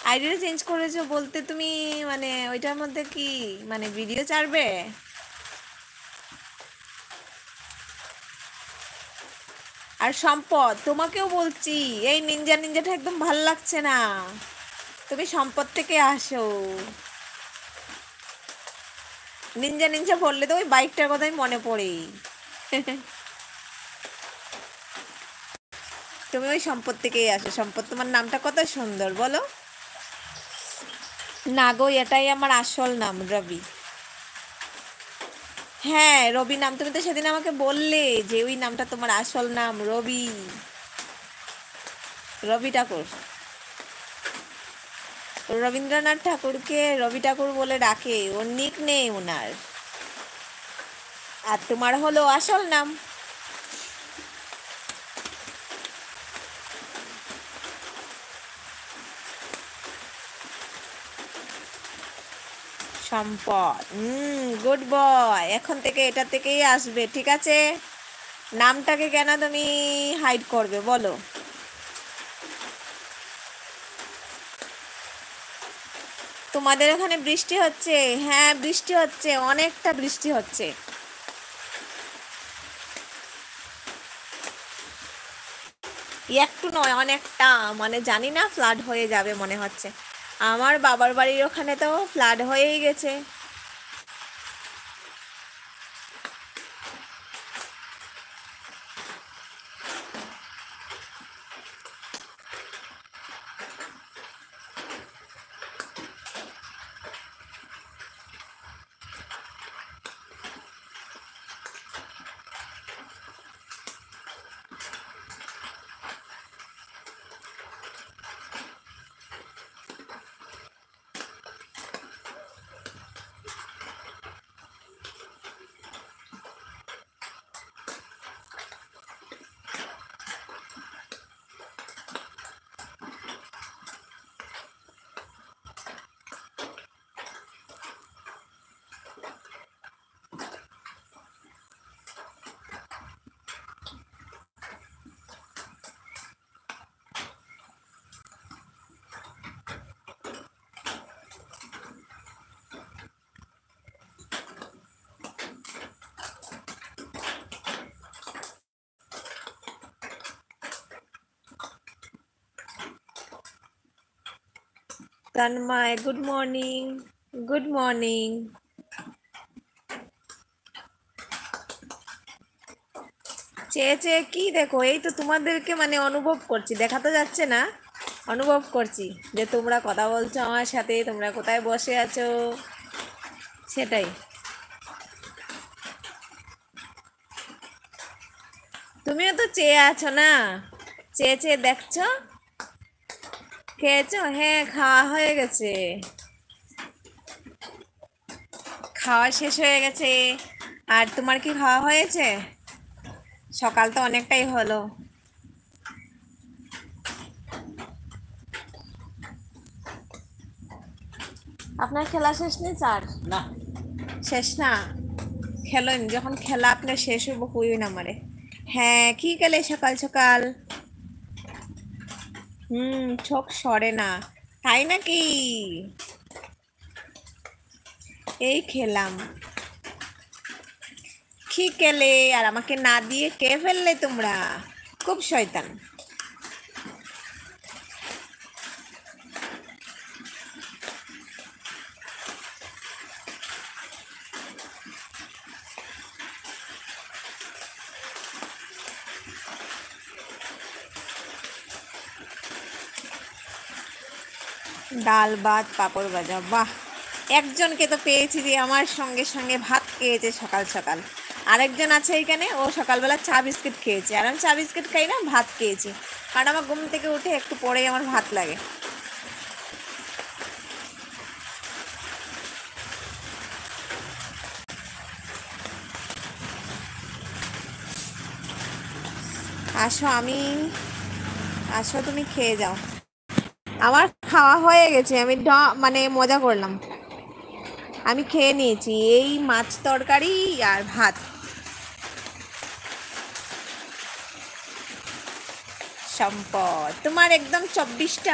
আইডিটা চেঞ্জ করেছো বলতে তুমি মানে ওইটার মধ্যে কি মানে ভিডিও ছাড়বে? আর সম্পদ তোমাকেও বলছি, এই নিনজা নিনজাটা একদম ভাল লাগছে না, তুমি সম্পদ থেকে আসো। নিনজা নিনজা বললে তো ওই বাইকটার কথাই মনে পড়ে। তুমি ওই সম্পদ থেকেই আসো, সম্পদ তোমার নামটা কত সুন্দর বলো। না গো, এটাই আমার আসল নাম, রবি। হ্যাঁ রবি নাম, তুমি তো সেদিন আমাকে বললে যে ওই নামটা তোমার আসল নাম রবি, রবি ঠাকুর। রবীন্দ্রনাথ ঠাকুরকে রবি ঠাকুর বলে ডাকে, ওর নিক নেম ওনার। আর তোমার হলো আসল নাম। সম্পদ। গুড বয়, এখন থেকে এটা থেকেই আসবে, ঠিক আছে? নামটাকে কেন তুমি হাইড করবে বলো? তোমাদের ওখানে বৃষ্টি হচ্ছে? হ্যাঁ বৃষ্টি হচ্ছে, অনেকটা বৃষ্টি হচ্ছে। একটু নয়, অনেকটা, মানে জানি না, ফ্লাড হয়ে যাবে মনে হচ্ছে। আমার বাবার বাড়ির ওখানে তো ফ্লাড হয়েই গেছে। Tanmoy, good morning. Good morning. চেয়ে চেয়ে কি দেখো? এই তো তোমাদেরকে মানে অনুভব করছি, দেখা তো যাচ্ছে না, অনুভব করছি যে তোমরা কথা বলছো আমার সাথে, তোমরা কোথায় বসে আছো, সেটাই। তুমিও তো চেয়ে আছো না, চেয়ে চেয়ে দেখছো। খেয়েছো? হ্যাঁ খাওয়া হয়ে গেছে, খাওয়া শেষ হয়ে গেছে। আর তোমার কি খাওয়া হয়েছে? সকাল তো অনেকটাই হলো। আপনার খেলা শেষ নেই স্যার? না, শেষ না। খেলেন, যখন খেলা আপনার শেষ হইব কইও না আমারে। হ্যাঁ কি খেলে সকাল সকাল? চোখ সরে না, তাই নাকি? এই খেলাম। কি খেলে আর আমাকে না দিয়ে কে ফেললে তোমরা? খুব শয়তান। ডাল ভাত পাঁপড় ভাজা, বাহ। একজনকে তো পেয়েছি যে আমার সঙ্গে সঙ্গে ভাত খেয়েছে সকাল সকাল। আরেকজন আছে এখানে, ও সকালবেলা চা বিস্কিট খেয়েছে, আর আমি চা বিস্কিট খাই না, ভাত খেয়েছি। কারণ আমার ঘুম থেকে উঠে একটু পরেই আমার ভাত লাগে। আসো আমি, আসো তুমি খেয়ে যাও। আমার খাওয়া হয়ে গেছে, আমি মানে মজা করলাম। আমি খেয়ে নিয়েছি, এই মাছ তরকারি আর ভাত। সম্পদ তোমার একদম 24টা